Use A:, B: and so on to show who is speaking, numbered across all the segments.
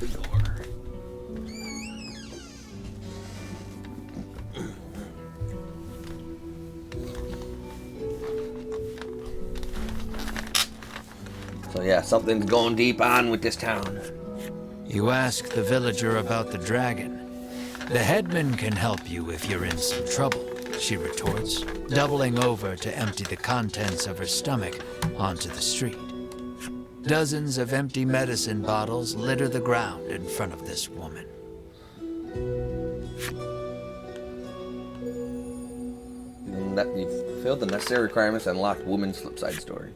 A: the door. So yeah, something's going deep on with this town.
B: You ask the villager about the dragon. The headman can help you if you're in some trouble, she retorts, doubling over to empty the contents of her stomach onto the street. Dozens of empty medicine bottles litter the ground in front of this woman.
A: You've fulfilled the necessary requirements and unlocked woman's flipside story.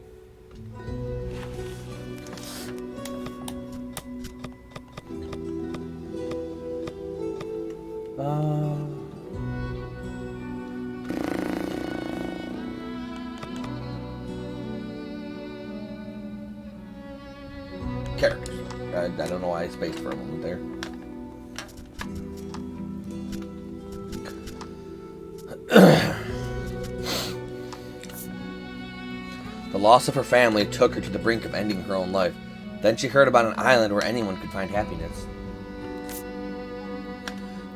A: Characters. I don't know why I spaced for a moment there. The loss of her family took her to the brink of ending her own life. Then she heard about an island where anyone could find happiness.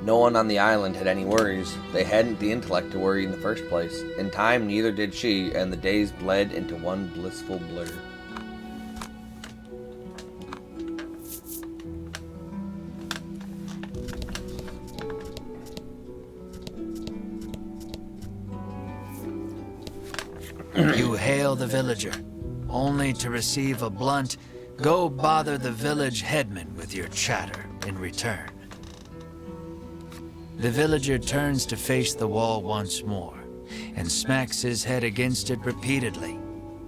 A: No one on the island had any worries. They hadn't the intellect to worry in the first place. In time, neither did she, and the days bled into one blissful blur.
B: You hail the villager, only to receive a blunt, "Go bother the village headman with your chatter" in return. The villager turns to face the wall once more, and smacks his head against it repeatedly.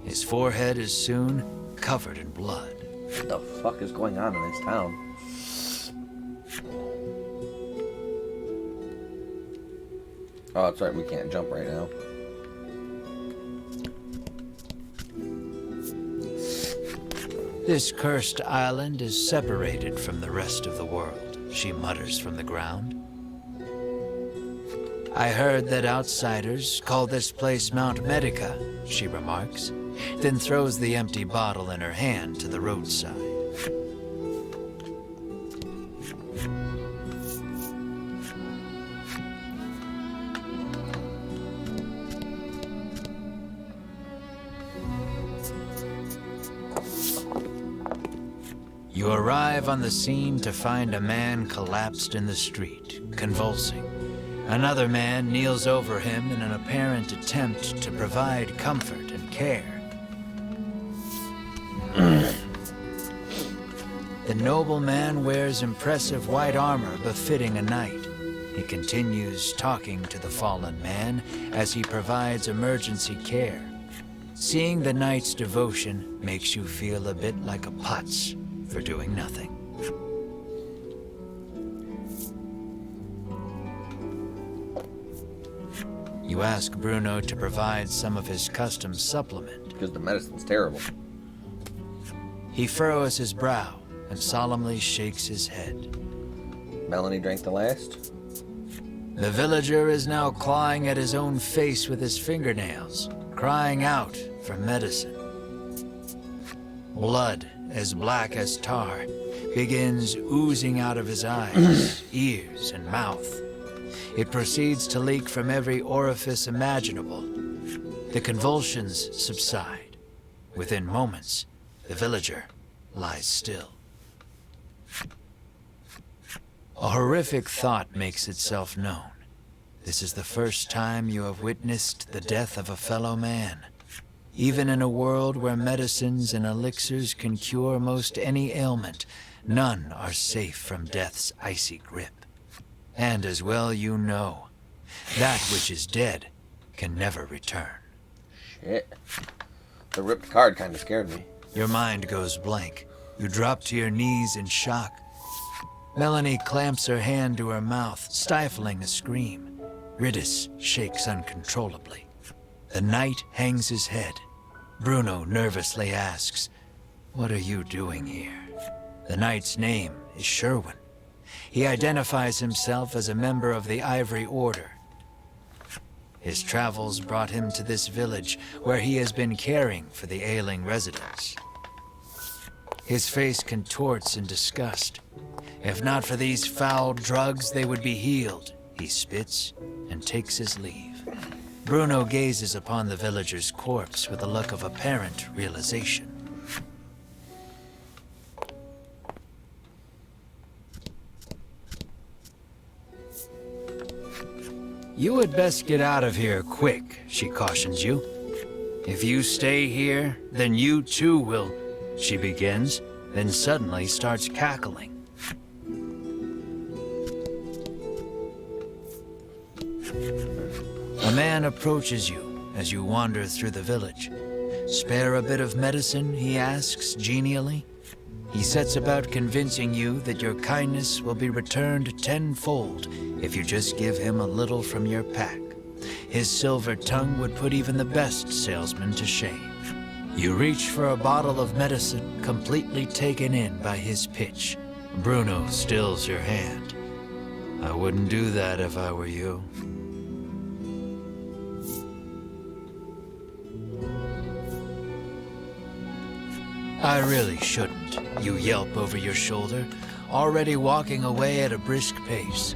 B: His forehead is soon covered in blood.
A: What the fuck is going on in this town? Oh, that's right, we can't jump right now.
B: This cursed island is separated from the rest of the world, she mutters from the ground. I heard that outsiders call this place Mount Medica, she remarks, then throws the empty bottle in her hand to the roadside. You arrive on the scene to find a man collapsed in the street, convulsing. Another man kneels over him in an apparent attempt to provide comfort and care. The nobleman wears impressive white armor befitting a knight. He continues talking to the fallen man as he provides emergency care. Seeing the knight's devotion makes you feel a bit like a putz for doing nothing. You ask Bruno to provide some of his custom supplement.
A: Because the medicine's terrible.
B: He furrows his brow and solemnly shakes his head.
A: Melanie drank the last.
B: The villager is now clawing at his own face with his fingernails, crying out for medicine. Blood, as black as tar, begins oozing out of his eyes, ears, and mouth. It proceeds to leak from every orifice imaginable. The convulsions subside. Within moments, the villager lies still. A horrific thought makes itself known. This is the first time you have witnessed the death of a fellow man. Even in a world where medicines and elixirs can cure most any ailment, none are safe from death's icy grip. And as well you know, that which is dead can never return.
A: Shit. The ripped card kind of scared me.
B: Your mind goes blank. You drop to your knees in shock. Melanie clamps her hand to her mouth, stifling a scream. Ridis shakes uncontrollably. The knight hangs his head. Bruno nervously asks, "What are you doing here?" The knight's name is Sherwin. He identifies himself as a member of the Ivory Order. His travels brought him to this village, where he has been caring for the ailing residents. His face contorts in disgust. If not for these foul drugs, they would be healed. He spits and takes his leave. Bruno gazes upon the villager's corpse with a look of apparent realization. You had best get out of here quick, she cautions you. If you stay here, then you too will... She begins, then suddenly starts cackling. A man approaches you as you wander through the village. Spare a bit of medicine, he asks genially. He sets about convincing you that your kindness will be returned tenfold if you just give him a little from your pack. His silver tongue would put even the best salesman to shame. You reach for a bottle of medicine, completely taken in by his pitch. Bruno stills your hand. I wouldn't do that if I were you. I really shouldn't, you yelp over your shoulder, already walking away at a brisk pace.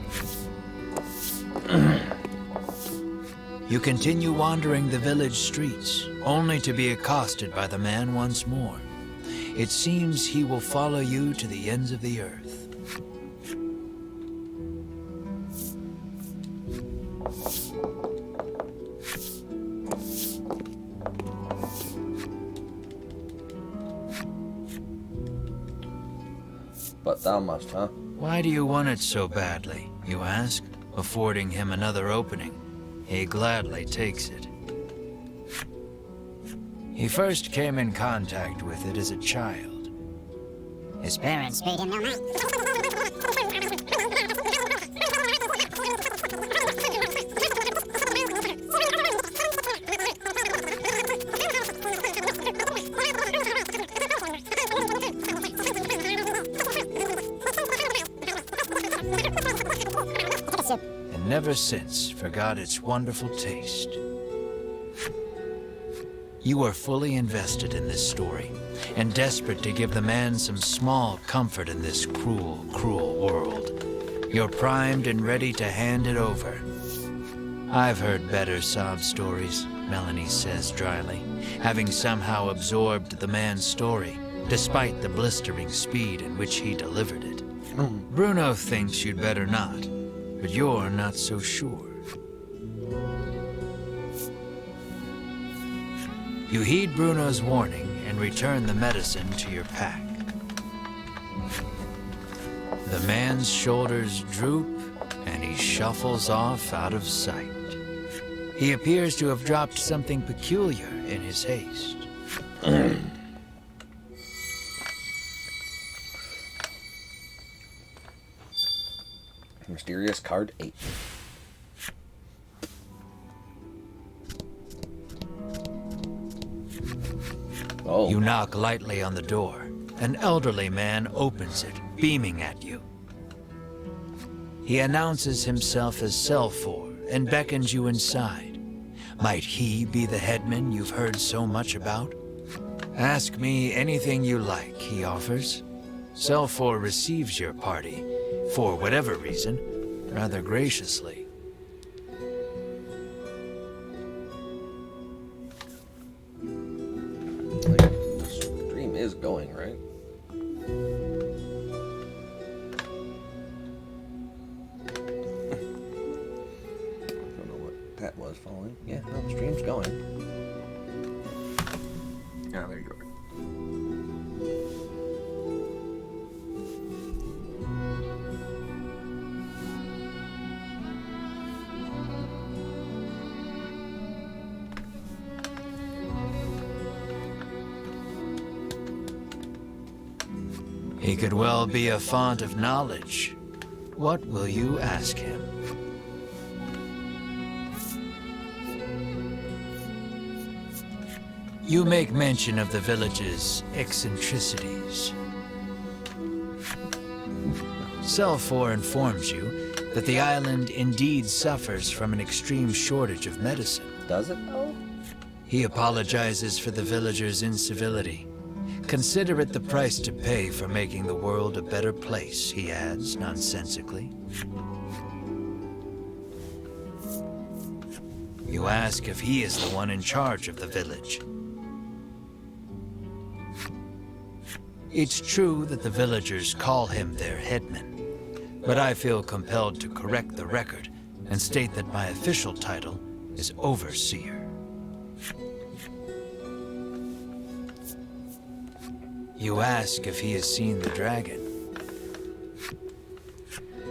B: You continue wandering the village streets, only to be accosted by the man once more. It seems he will follow you to the ends of the earth.
A: But thou must, huh?
B: Why do you want it so badly, you ask, affording him another opening. He gladly takes it. He first came in contact with it as a child. His parents paid him no mind. And never since forgot its wonderful taste. You are fully invested in this story, and desperate to give the man some small comfort in this cruel, cruel world. You're primed and ready to hand it over. I've heard better sob stories, Melanie says dryly, having somehow absorbed the man's story, despite the blistering speed in which he delivered it. Bruno thinks you'd better not, but you're not so sure. You heed Bruno's warning and return the medicine to your pack. The man's shoulders droop and he shuffles off out of sight. He appears to have dropped something peculiar in his haste.
A: Mysterious card 8. Oh.
B: You knock lightly on the door. An elderly man opens it, beaming at you. He announces himself as Selfor and beckons you inside. Might he be the headman you've heard so much about? Ask me anything you like, he offers. Selfor receives your party, for whatever reason, rather graciously.
A: The stream is going, right? I don't know what that was falling. Yeah, no, the stream's going. Ah, there you are.
B: He could well be a font of knowledge. What will you ask him? You make mention of the village's eccentricities. Selfor informs you that the island indeed suffers from an extreme shortage of medicine.
A: Does it though?
B: He apologizes for the villagers' incivility, Consider it the price to pay for making the world a better place, he adds nonsensically. You ask if he is the one in charge of the village. It's true that the villagers call him their headman, but I feel compelled to correct the record and state that my official title is Overseer. You ask if he has seen the dragon.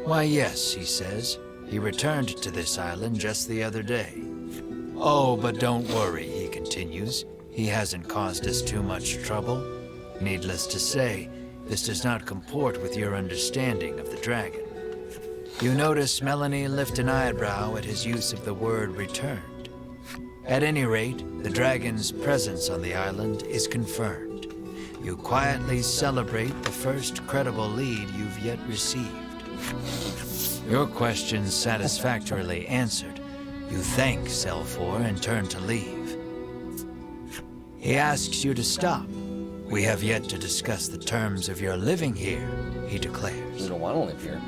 B: Why, yes, he says. He returned to this island just the other day. Oh, but don't worry, he continues. He hasn't caused us too much trouble. Needless to say, this does not comport with your understanding of the dragon. You notice Melanie lift an eyebrow at his use of the word returned. At any rate, the dragon's presence on the island is confirmed. You quietly celebrate the first credible lead you've yet received. Your questions satisfactorily answered. You thank Selfor and turn to leave. He asks you to stop. We have yet to discuss the terms of your living here, he declares.
A: We don't want to live here.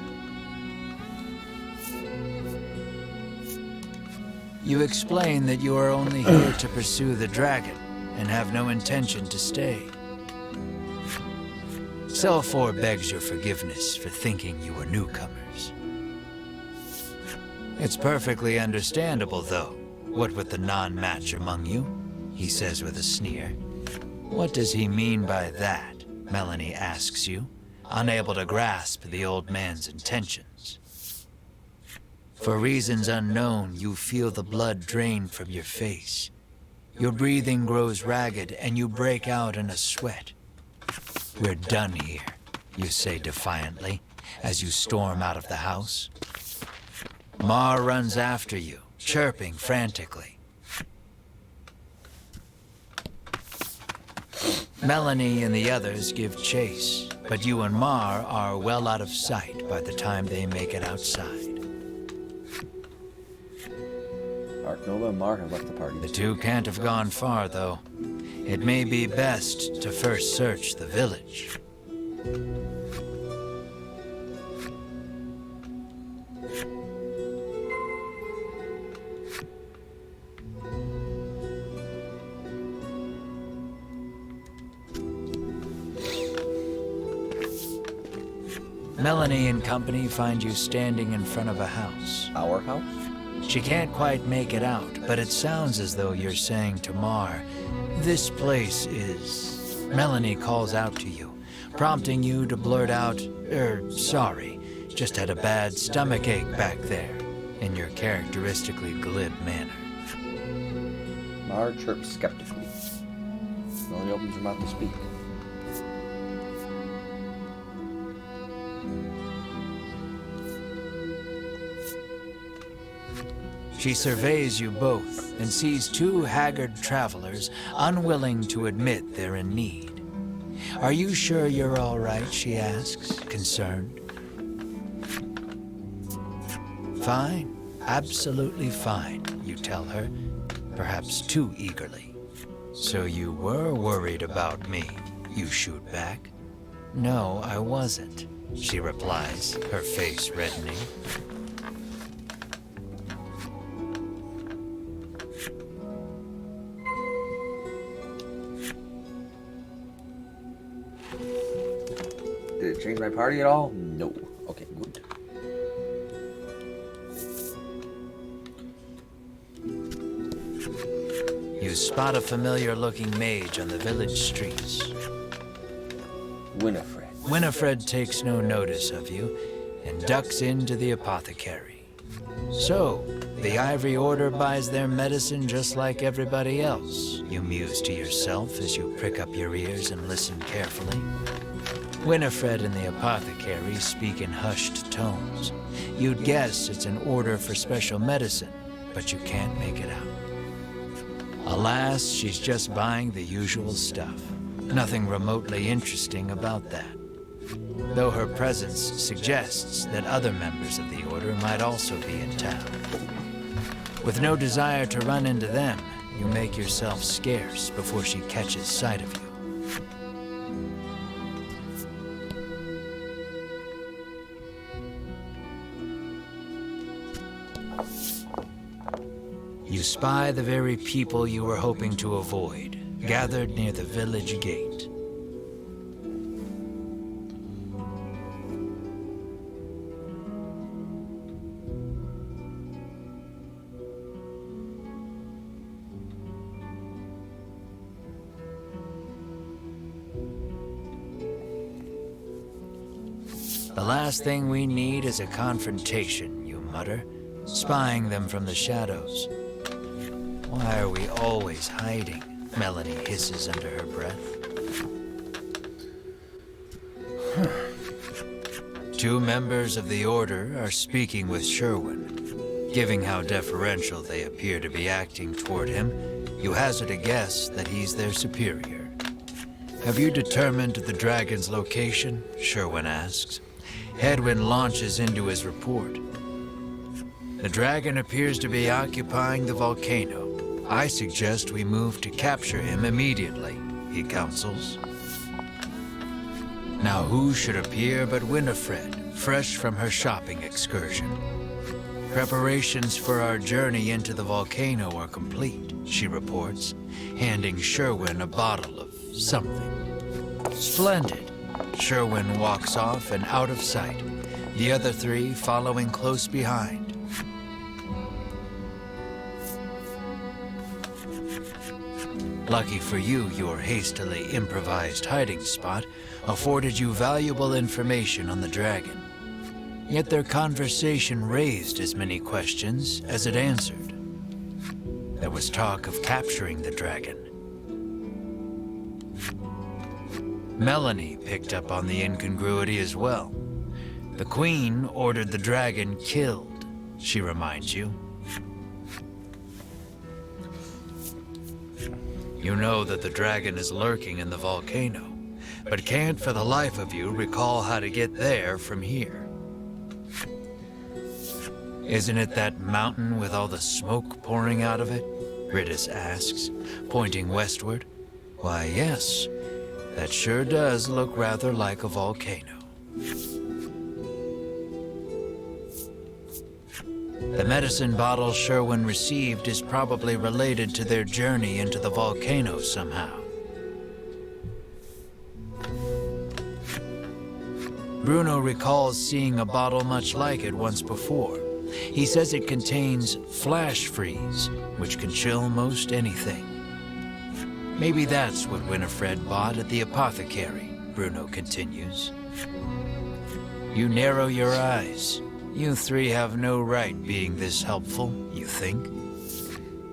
B: You explain that you are only here to pursue the dragon and have no intention to stay. Selfor begs your forgiveness for thinking you were newcomers. It's perfectly understandable, though, what with the non-match among you, he says with a sneer. What does he mean by that? Melanie asks you, unable to grasp the old man's intentions. For reasons unknown, you feel the blood drain from your face. Your breathing grows ragged and you break out in a sweat. We're done here, you say defiantly, as you storm out of the house. Mar runs after you, chirping frantically. Melanie and the others give chase, but you and Mar are well out of sight by the time they make it outside.
A: Arknova and Mar have left the party.
B: The two can't have gone far, though. It may be best to first search the village. Melanie and company find you standing in front of a house.
A: Our house?
B: She can't quite make it out, but it sounds as though you're saying to Mar, "This place is..." Melanie calls out to you, prompting you to blurt out, "Sorry, just had a bad stomachache back there," in your characteristically glib manner.
A: Mar chirps skeptically. Melanie opens her mouth to speak.
B: She surveys you both and sees two haggard travelers unwilling to admit they're in need. "Are you sure you're all right?" she asks, concerned. "Fine, absolutely fine," you tell her, perhaps too eagerly. "So you were worried about me," you shoot back. "No, I wasn't," she replies, her face reddening.
A: Did it change my party at all? No. Okay, good.
B: You spot a familiar-looking mage on the village streets.
A: Winifred.
B: Winifred takes no notice of you and ducks into the apothecary. "So, the Ivory Order buys their medicine just like everybody else," you muse to yourself as you prick up your ears and listen carefully. Winifred and the apothecary speak in hushed tones. You'd guess it's an order for special medicine, but you can't make it out. Alas, she's just buying the usual stuff. Nothing remotely interesting about that. Though her presence suggests that other members of the order might also be in town. With no desire to run into them, you make yourself scarce before she catches sight of you. You spy the very people you were hoping to avoid, gathered near the village gate. The last thing we need is a confrontation, you mutter, spying them from the shadows. Why are we always hiding? Melanie hisses under her breath. Two members of the Order are speaking with Sherwin. Given how deferential they appear to be acting toward him, you hazard a guess that he's their superior. Have you determined the dragon's location? Sherwin asks. Hedwyn launches into his report. The dragon appears to be occupying the volcano. I suggest we move to capture him immediately, he counsels. Now who should appear but Winifred, fresh from her shopping excursion. Preparations for our journey into the volcano are complete, she reports, handing Sherwin a bottle of something. Splendid. Sherwin walks off and out of sight, the other three following close behind. Lucky for you, your hastily improvised hiding spot afforded you valuable information on the dragon. Yet their conversation raised as many questions as it answered. There was talk of capturing the dragon. Melanie picked up on the incongruity as well. The Queen ordered the dragon killed, she reminds you. You know that the dragon is lurking in the volcano, but can't for the life of you recall how to get there from here. Isn't it that mountain with all the smoke pouring out of it? Riddis asks, pointing westward. Why, yes, that sure does look rather like a volcano. The medicine bottle Sherwin received is probably related to their journey into the volcano somehow. Bruno recalls seeing a bottle much like it once before. He says it contains flash freeze, which can chill most anything. Maybe that's what Winifred bought at the apothecary, Bruno continues. You narrow your eyes. You three have no right being this helpful, you think?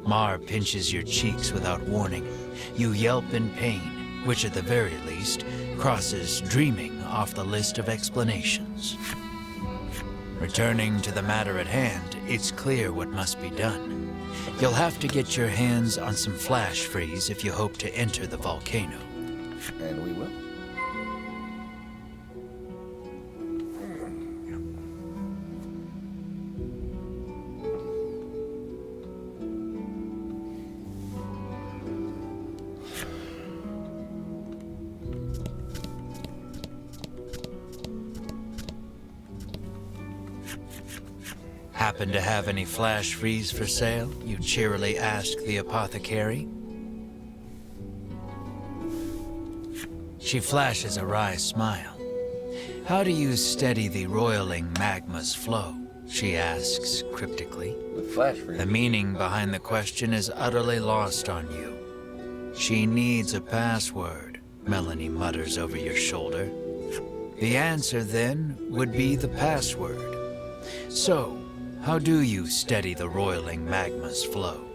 B: Mar pinches your cheeks without warning. You yelp in pain, which at the very least crosses dreaming off the list of explanations. Returning to the matter at hand, it's clear what must be done. You'll have to get your hands on some flash freeze if you hope to enter the volcano.
A: And we will.
B: Happen to have any flash freeze for sale? You cheerily ask the apothecary. She flashes a wry smile. How do you steady the roiling magma's flow? She asks cryptically.
A: With flash freeze.
B: The meaning behind the question is utterly lost on you. She needs a password, Melanie mutters over your shoulder. The answer, then, would be the password. So, how do you steady the roiling magma's flow?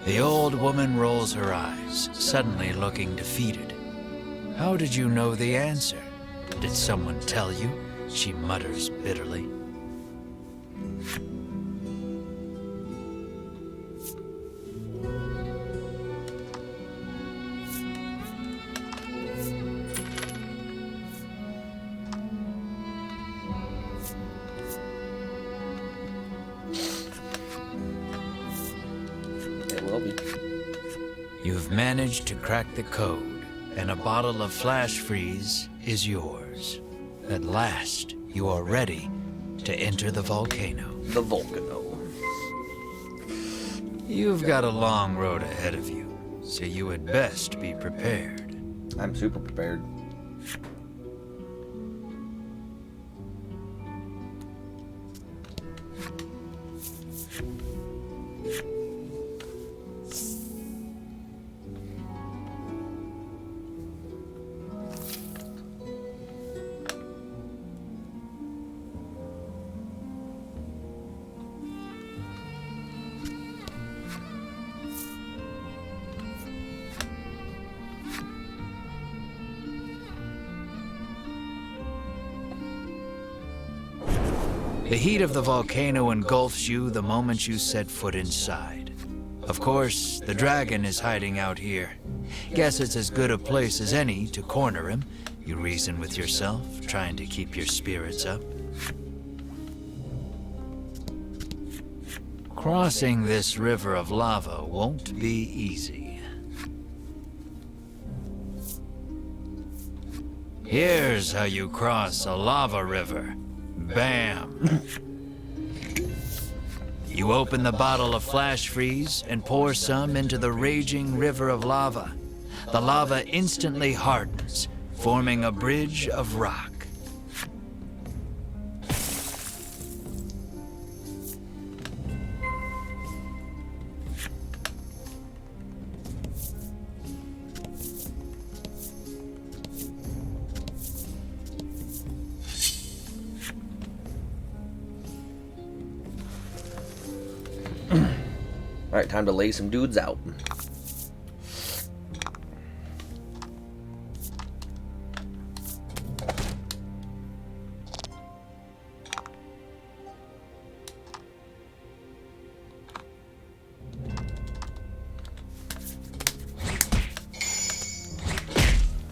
B: The old woman rolls her eyes, suddenly looking defeated. How did you know the answer? Did someone tell you? She mutters bitterly. You You've managed to crack the code, and a bottle of flash freeze is yours. At last, you are ready to enter the volcano.
A: The volcano.
B: You've got a long road ahead of you, so you had best be prepared.
A: I'm super prepared.
B: The heat of the volcano engulfs you the moment you set foot inside. Of course, the dragon is hiding out here. Guess it's as good a place as any to corner him, you reason with yourself, trying to keep your spirits up. Crossing this river of lava won't be easy. Here's how you cross a lava river. Bam! You open the bottle of flash freeze and pour some into the raging river of lava. The lava instantly hardens, forming a bridge of rock.
A: Alright, time to lay some dudes out.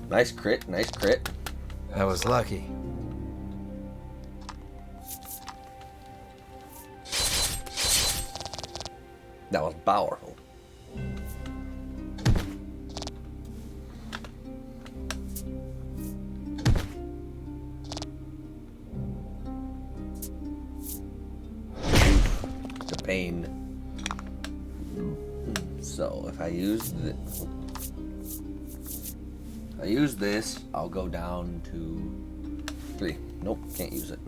A: Nice crit, nice crit.
B: That was lucky.
A: That was powerful. The pain. So if I use this, I'll go down to 3. Nope, can't use it.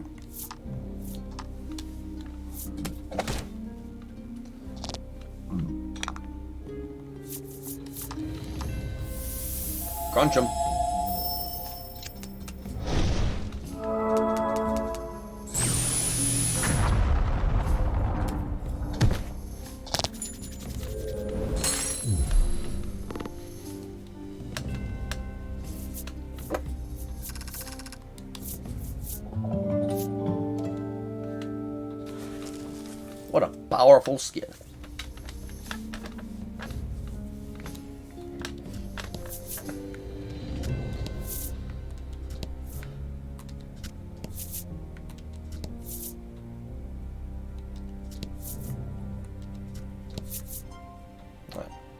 A: Crunch him. What a powerful skill.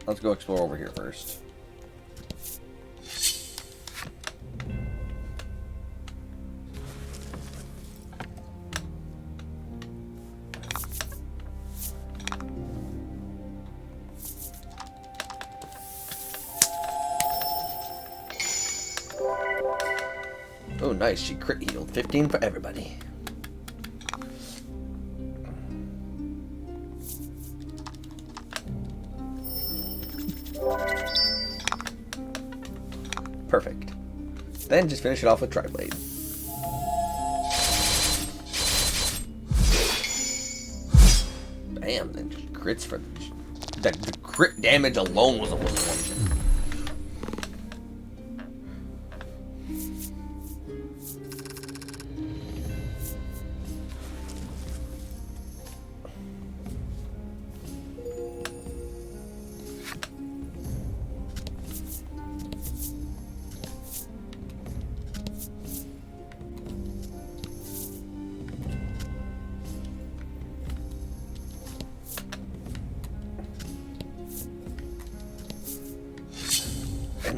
A: Let's go explore over here first. Oh, nice. She crit healed. 15 for everybody. Perfect. Then just finish it off with Tri-Blade. Bam, then just crits for the crit damage alone was almost one shot.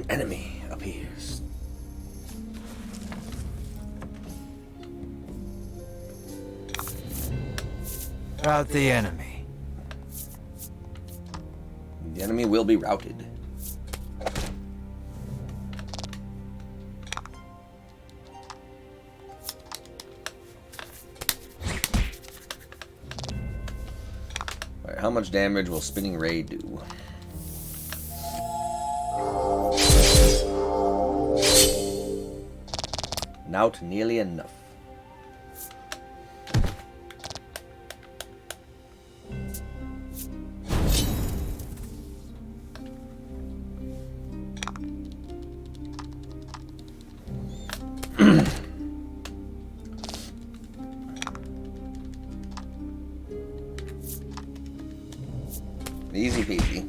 A: enemy appears.
B: Rout the enemy.
A: The enemy will be routed. Alright, how much damage will Spinning Ray do? Not nearly enough. Easy peasy.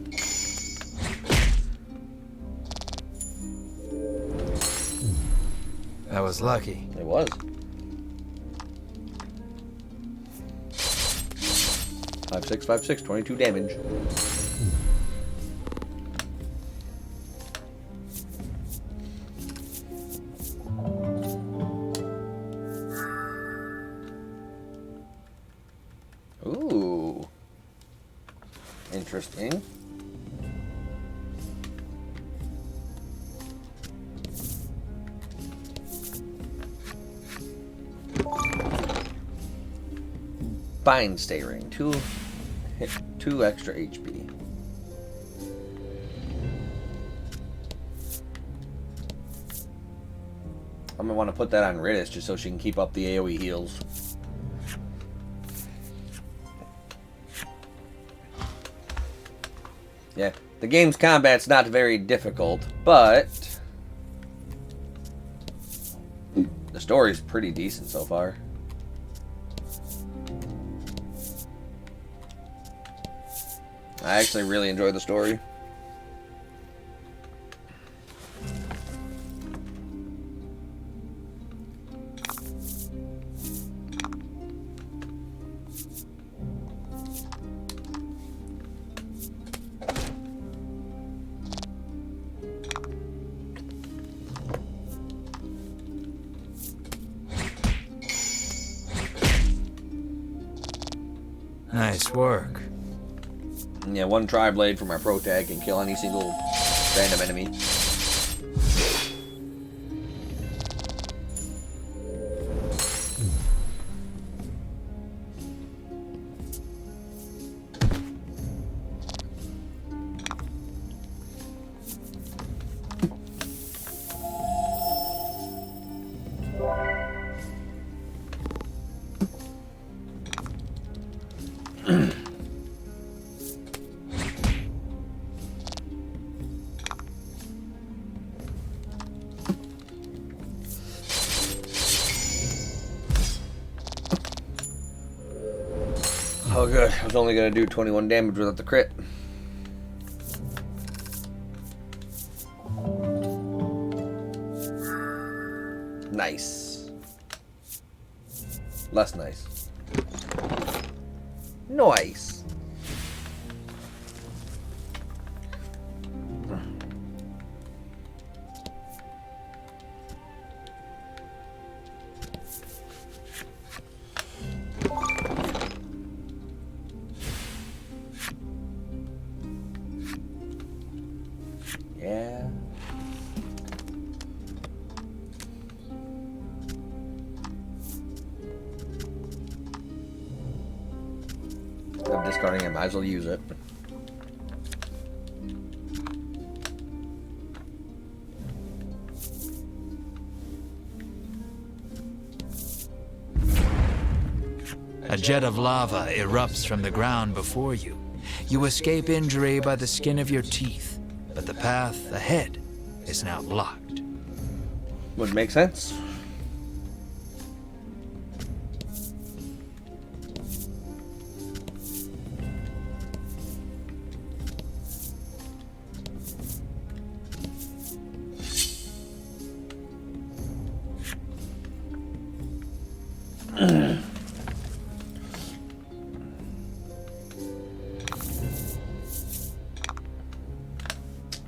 B: That was lucky.
A: It was. Five, 6, 5, 6, 22 damage. Ooh. Interesting. Bind Stay Ring. 2 extra HP. I'm gonna want to put that on Ridis just so she can keep up the AoE heals. Yeah, the game's combat's not very difficult, but the story's pretty decent so far. I actually really enjoy the story.
B: Nice work.
A: Yeah, one Tri-Blade from our Pro Tag can kill any single random enemy. Oh good, I was only gonna do 21 damage without the crit. Nice. Less nice. Nice. Yeah. I'm discarding it, might as well use it.
B: A jet of lava erupts from the ground before you. You escape injury by the skin of your teeth, but the path ahead is now blocked.
A: Would make sense.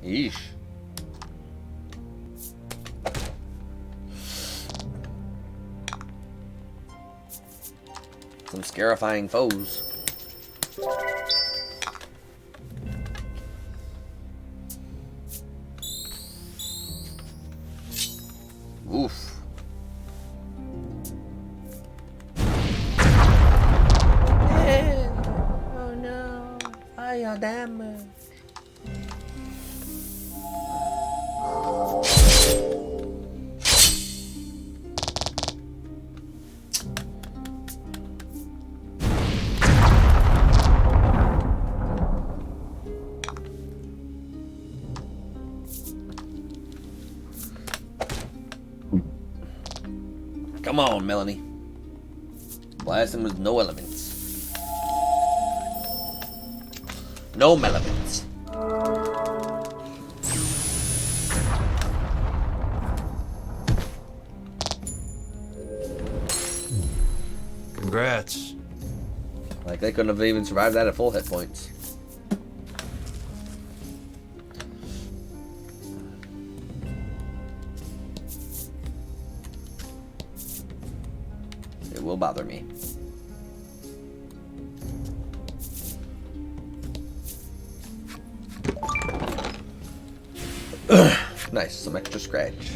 A: Yeesh. Some scarifying foes. Oof. Oh no. Fire damage. Come on, Melanie. Blast him with no elements. No elements.
B: Congrats.
A: Like they couldn't have even survived that at full hit points. It will bother me. Nice, some extra scratch.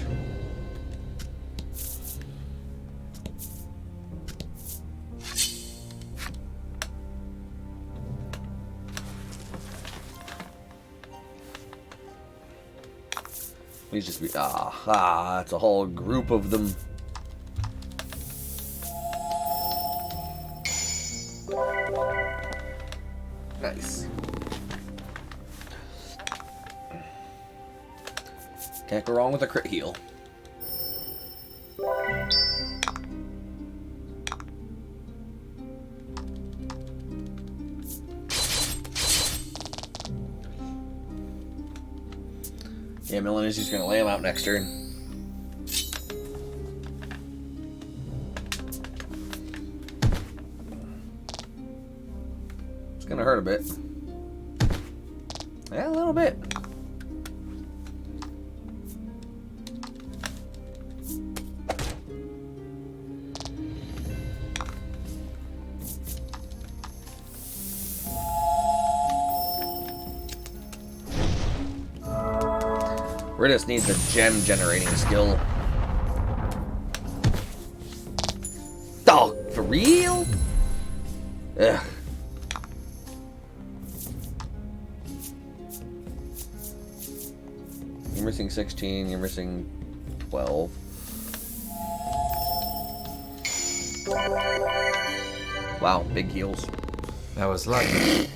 A: Please just be it's a whole group of them. Nice. Can't go wrong with a crit heal. Yeah, Melanie's just gonna lay him out next turn. It's gonna hurt a bit. Yeah, a little bit. Ridis needs a gem generating skill. Oh, for real? Ugh. You're missing 16, you're missing 12. Wow, big heals.
B: That was lucky.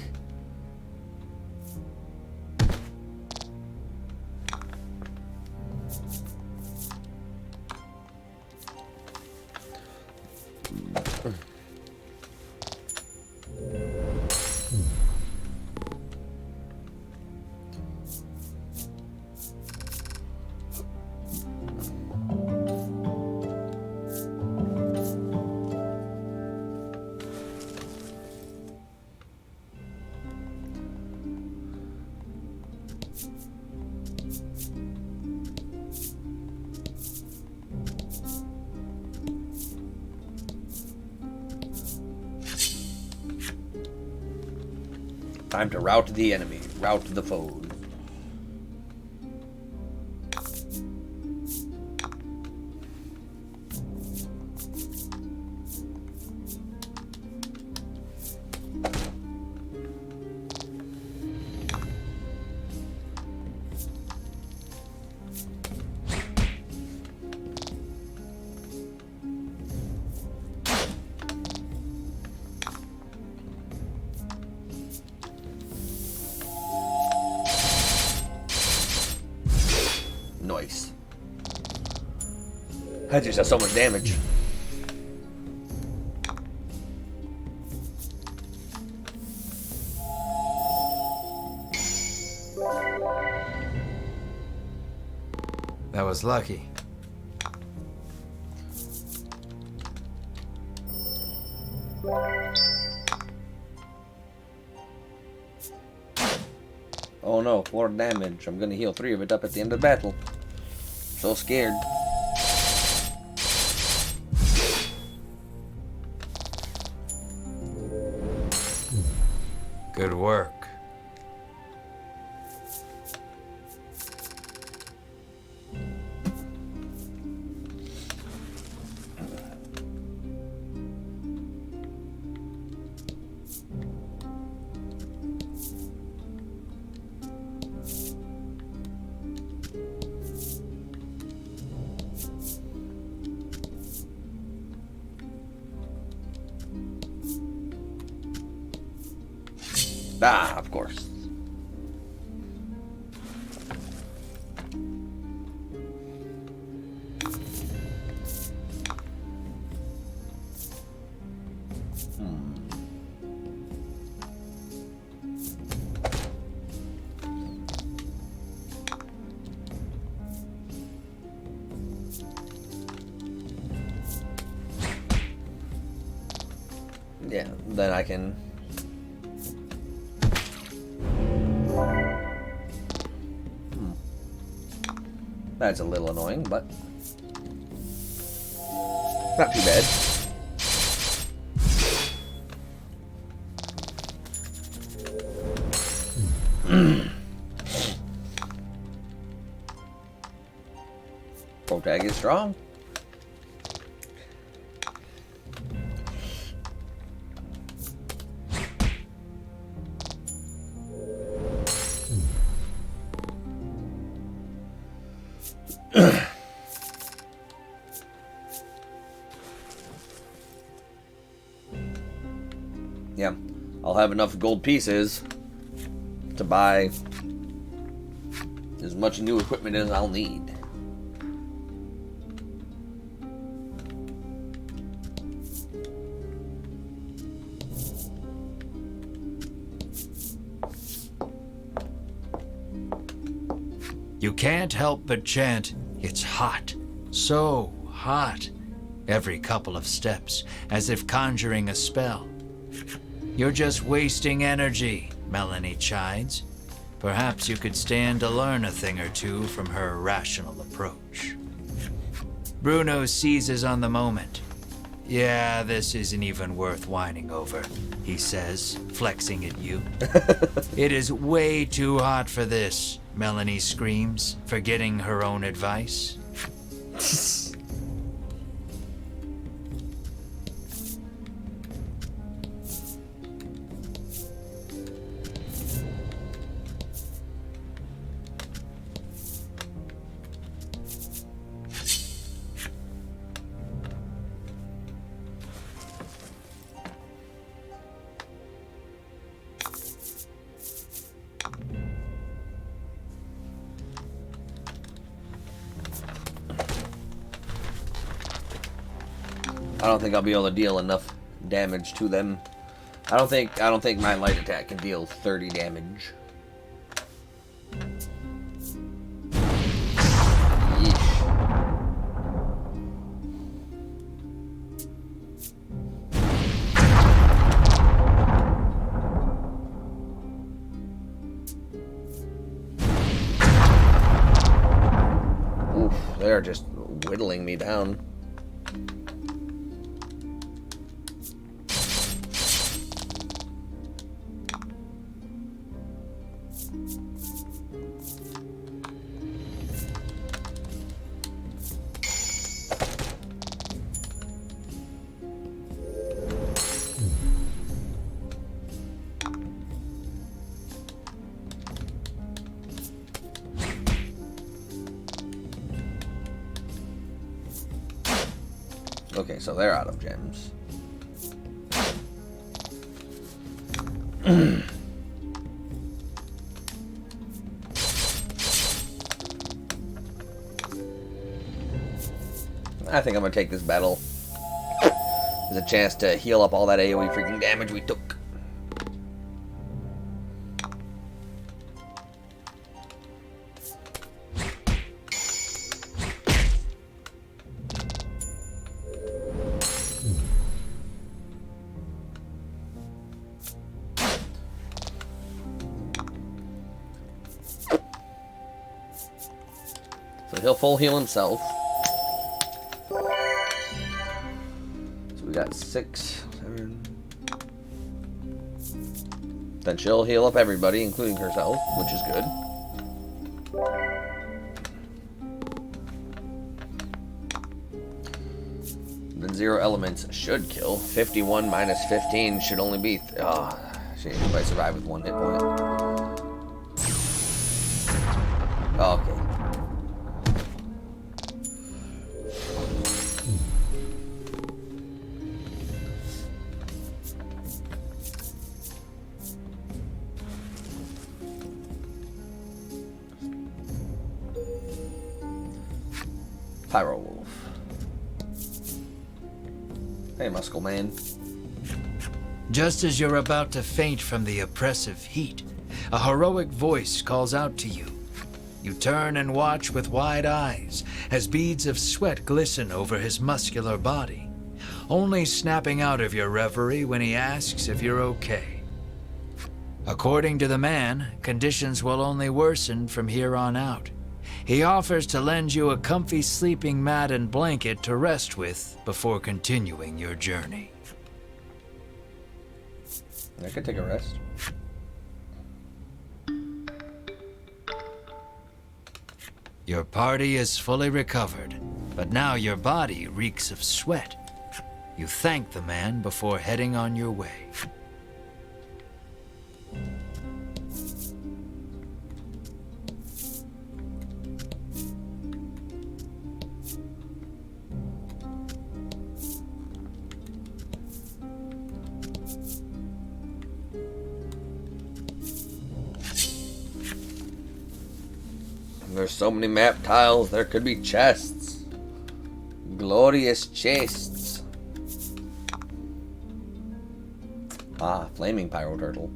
A: Time to rout the enemy, rout the foes. Nice. That just does so much damage.
B: That was lucky.
A: Oh no, 4 damage. I'm gonna heal 3 of it up at the end of the battle. So scared.
B: Good work.
A: Ah, of course. Yeah, then I can... That's a little annoying, but not too bad. Protag is strong. Yeah, I'll have enough gold pieces to buy as much new equipment as I'll need.
B: You can't help but chant, "It's hot, so hot," every couple of steps, as if conjuring a spell. You're just wasting energy, Melanie chides. Perhaps you could stand to learn a thing or two from her rational approach. Bruno seizes on the moment. "Yeah, this isn't even worth whining over," he says, flexing at you. "It is way too hot for this," Melanie screams, forgetting her own advice.
A: I don't think I'll be able to deal enough damage to them. I don't think my light attack can deal 30 damage. Yeesh. Oof, they are just whittling me down. Okay, so they're out of gems. I think I'm gonna take this battle as a chance to heal up all that AoE freaking damage we took. So he'll full heal himself. So we got 6, 7. Then she'll heal up everybody, including herself, which is good. Then 0 elements should kill. 51 minus 15 should only be... she might survive with 1 hit point. Okay. Pyro Wolf. Hey, Muscle Man.
B: Just as you're about to faint from the oppressive heat, a heroic voice calls out to you. You turn and watch with wide eyes as beads of sweat glisten over his muscular body, only snapping out of your reverie when he asks if you're okay. According to the man, conditions will only worsen from here on out. He offers to lend you a comfy sleeping mat and blanket to rest with before continuing your journey.
A: I could take a rest.
B: Your party is fully recovered, but now your body reeks of sweat. You thank the man before heading on your way.
A: There's so many map tiles, there could be chests. Glorious chests. Ah, flaming pyro turtle.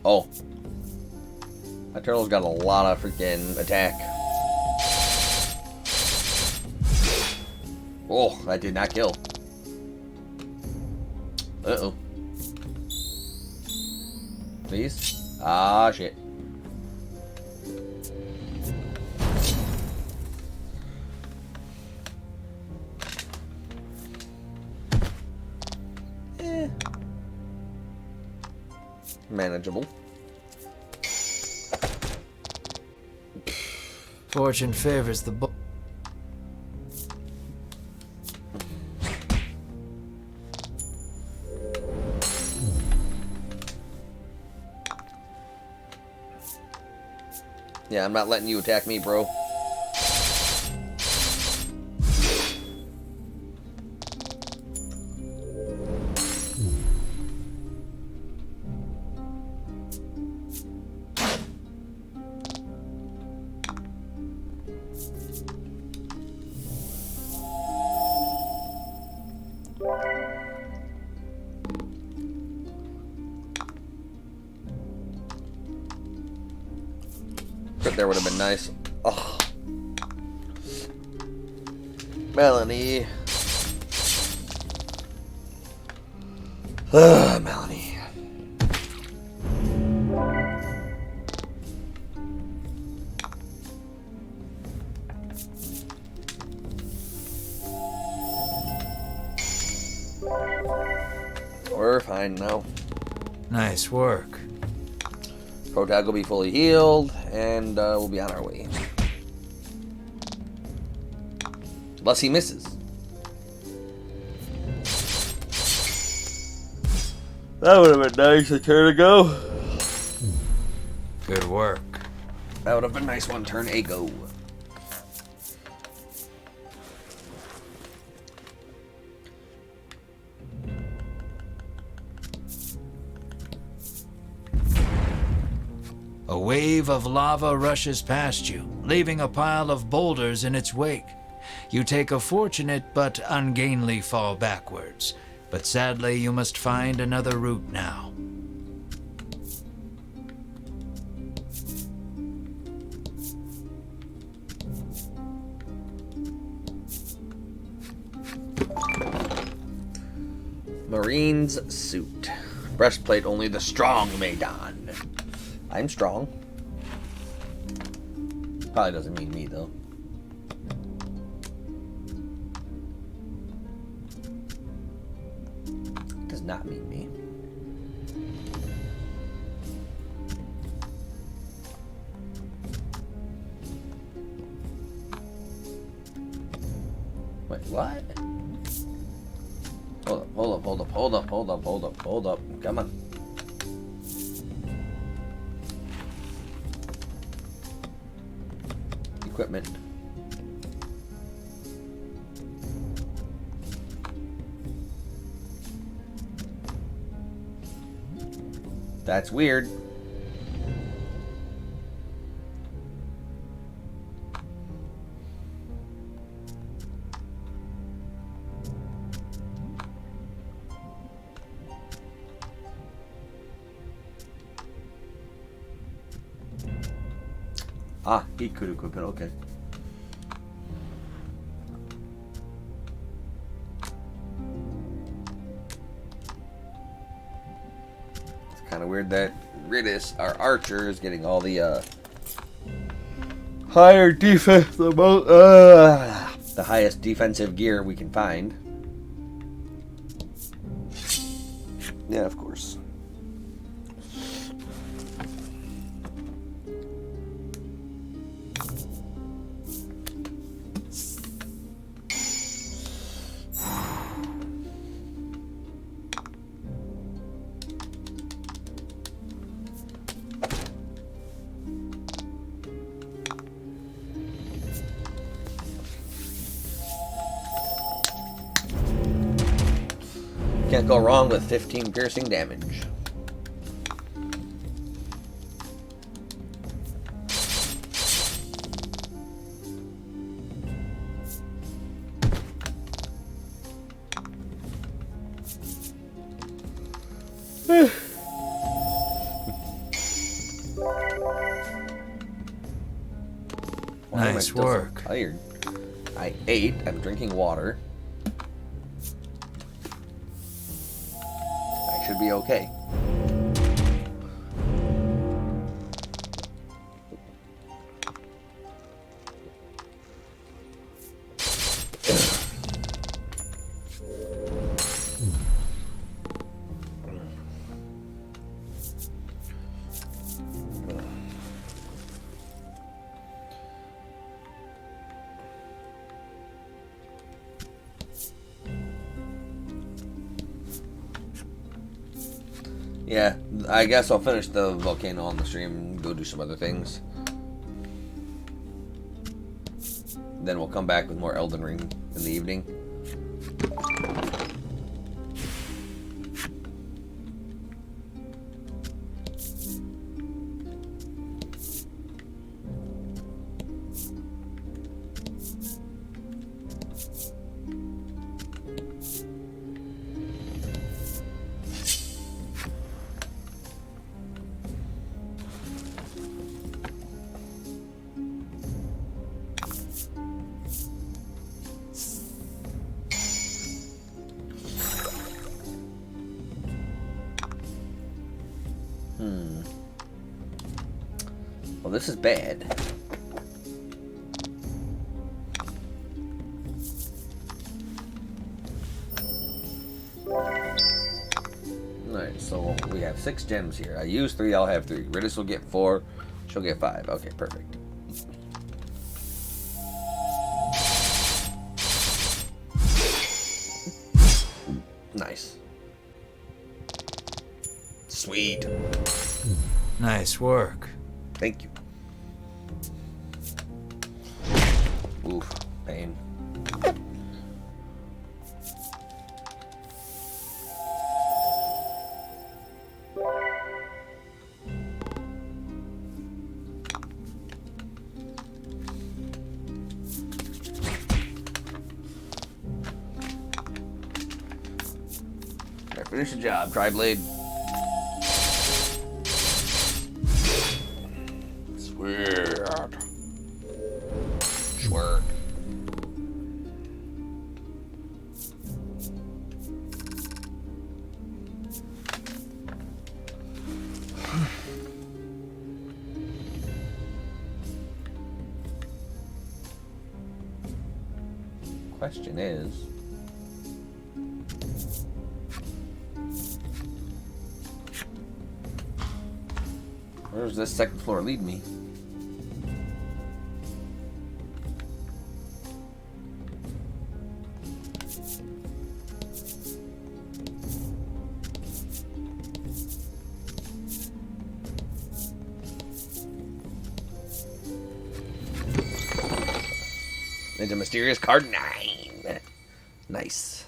A: Oh. That turtle's got a lot of freaking attack. Oh, that did not kill. Uh-oh. Please? Ah, shit. Manageable.
B: Fortune favors the bold.
A: Yeah, I'm not letting you attack me, bro. There would have been nice. Oh. Melanie. Melanie. We're fine now.
B: Nice work.
A: Protag will be fully healed, and we'll be on our way. Unless he misses. That would have been nice a turn ago.
B: Good work.
A: That would have been nice 1 turn ago.
B: A wave of lava rushes past you, leaving a pile of boulders in its wake. You take a fortunate but ungainly fall backwards, but sadly you must find another route now.
A: Marine's suit. Breastplate only the strong may don. I'm strong. Probably doesn't mean me, though. Does not mean me. Wait, what? Hold up. Come on. Equipment. That's weird. Ah, he could equip it, okay. It's kind of weird that Ridis, our archer, is getting all the higher defense, the highest defensive gear we can find. Yeah, of course. Can't go wrong with 15 piercing damage. Why am I
B: Nice
A: still so
B: work.
A: tired? I ate. I'm drinking water. I should be okay. Yeah, I guess I'll finish the volcano on the stream and go do some other things. Then we'll come back with more Elden Ring in the evening. Well, this is bad. Alright, so we have 6 gems here. I use 3, I'll have 3. Ridis will get 4, she'll get 5. Okay, perfect. Nice. Sweet.
B: Nice work.
A: Thank you. Oof, pain. Alright, finish the job, Tri-Blade. Sweet. Sweet. question is... where does this second floor lead me? It's a mysterious card 9. Nice.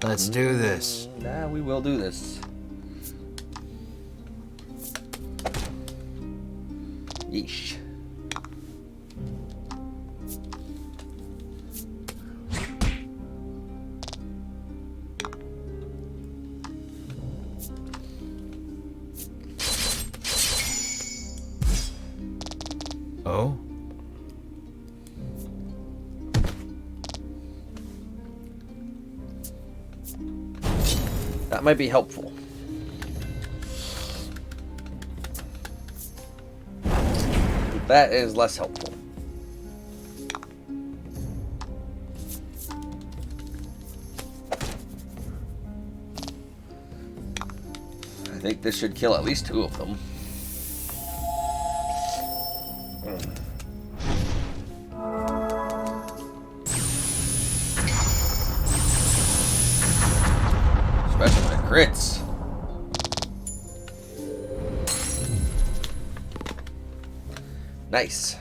B: Let's do this.
A: Nah, we will do this. Yeesh.
B: Oh?
A: That might be helpful. That is less helpful. I think this should kill at least 2 of them. Especially my crits. Nice.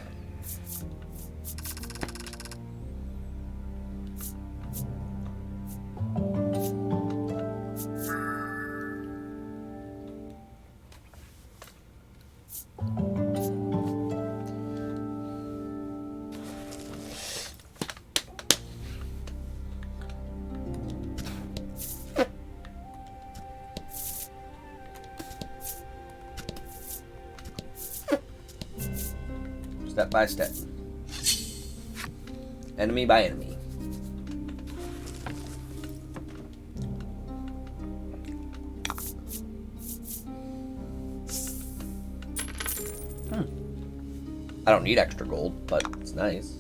A: Step by step. Enemy by enemy. I don't need extra gold, but it's nice.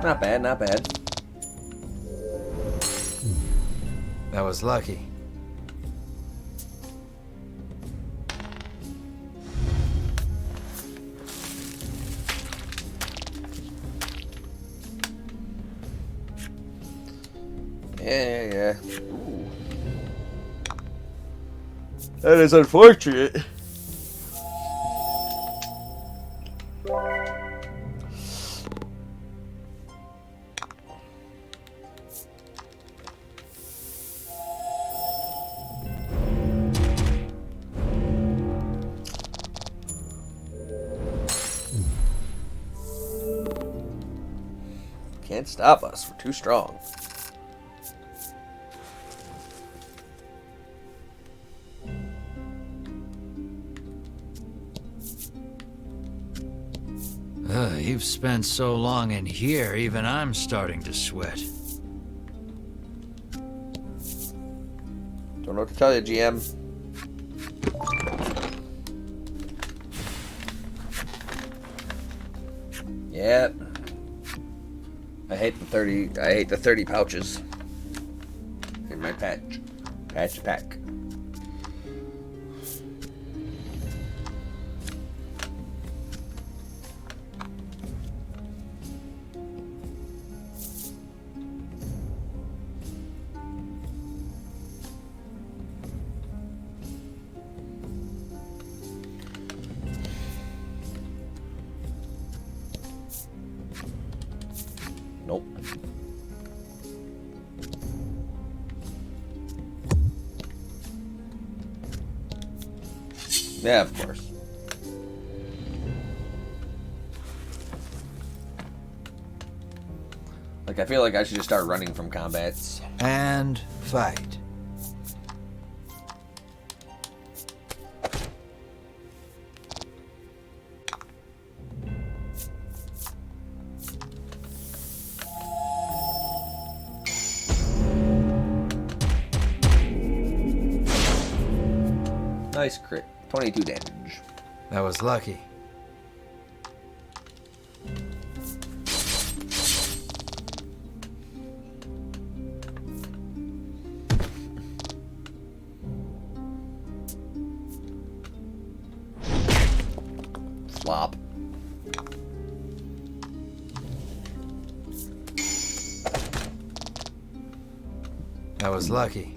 A: Not bad, not bad.
B: That was lucky.
A: Yeah. Ooh. That is unfortunate. Can't stop us. We're too strong.
B: You've spent so long in here, even I'm starting to sweat.
A: Don't know what to tell you, GM. Yep. I hate the 30 pouches in my patch pack. Nope. Yeah, of course. Like, I feel like I should just start running from combats.
B: And fight.
A: Nice crit. 22 damage.
B: That was lucky.
A: Flop.
B: That was lucky.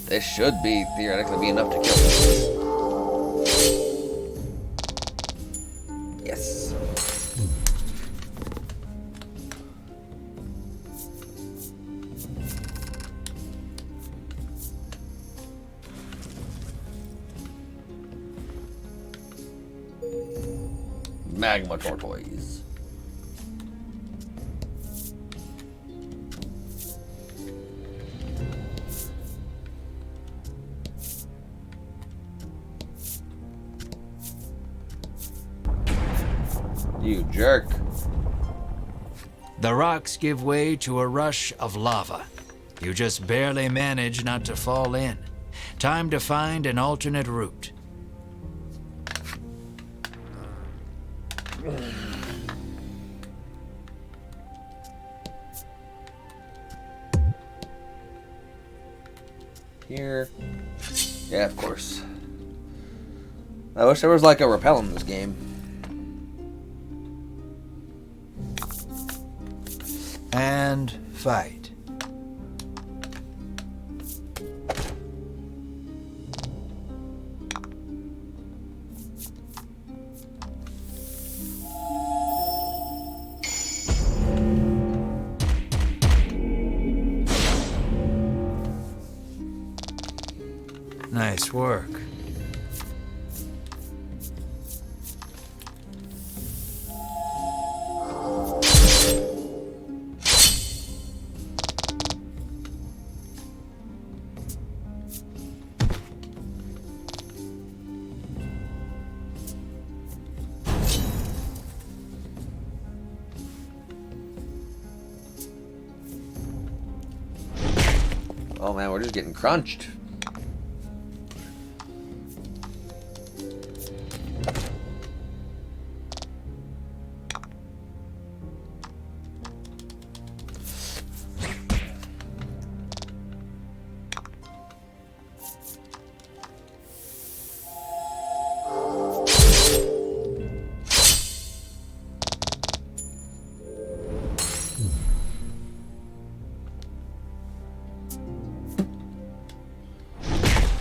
A: This should be theoretically be enough to kill him. Yes. Magma tortoise. You jerk.
B: The rocks give way to a rush of lava. You just barely manage not to fall in. Time to find an alternate route.
A: Here. Yeah, of course. I wish there was like a rappel in this game.
B: And fight. Nice work.
A: Oh man, we're just getting crunched.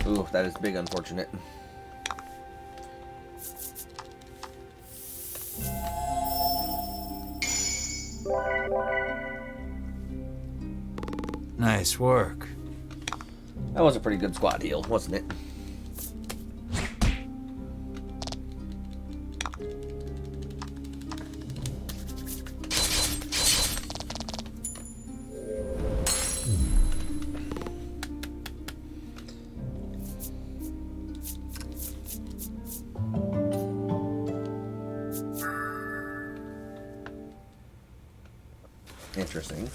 A: Ooh, that is big unfortunate.
B: Nice work.
A: That was a pretty good squad heal, wasn't it? Interesting.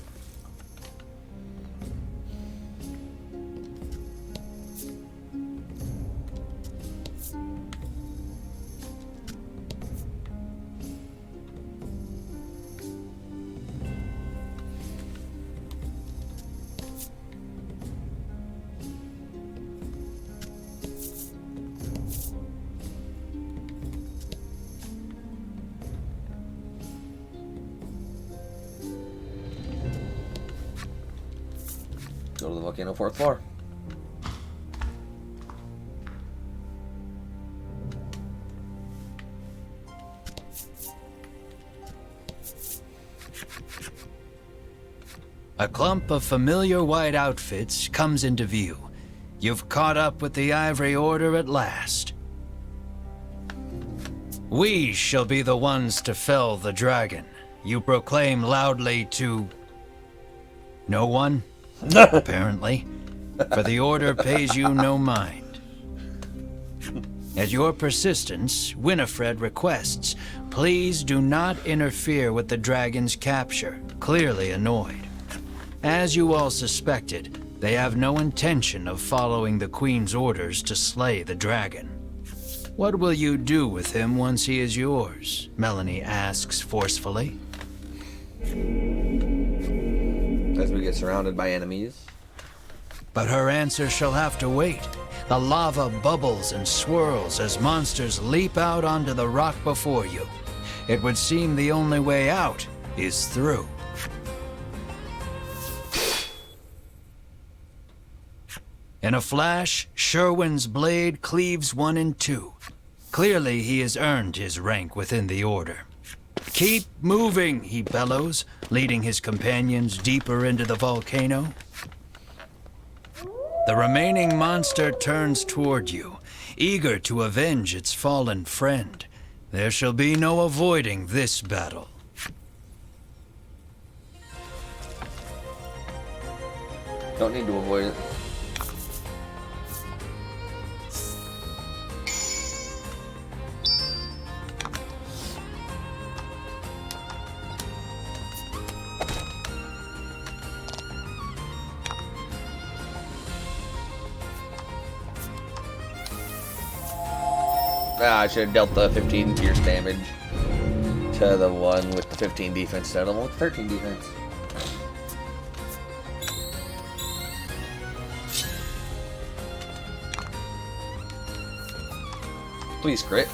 A: go to the volcano 4th floor.
B: A clump of familiar white outfits comes into view. You've caught up with the Ivory Order at last. We shall be the ones to fell the dragon. You proclaim loudly to... no one, apparently, for the Order pays you no mind. At your persistence, Winifred requests, please do not interfere with the dragon's capture, clearly annoyed. As you all suspected, they have no intention of following the Queen's orders to slay the dragon. What will you do with him once he is yours? Melanie asks forcefully.
A: As we get surrounded by enemies.
B: But her answer shall have to wait. The lava bubbles and swirls as monsters leap out onto the rock before you. It would seem the only way out is through. In a flash, Sherwin's blade cleaves one in two. Clearly, he has earned his rank within the Order. Keep moving, he bellows, leading his companions deeper into the volcano. The remaining monster turns toward you, eager to avenge its fallen friend. There shall be no avoiding this battle.
A: Don't need to avoid it. I should have dealt the 15 pierce damage to the one with the 15 defense instead of the one with 13 defense. Please crit.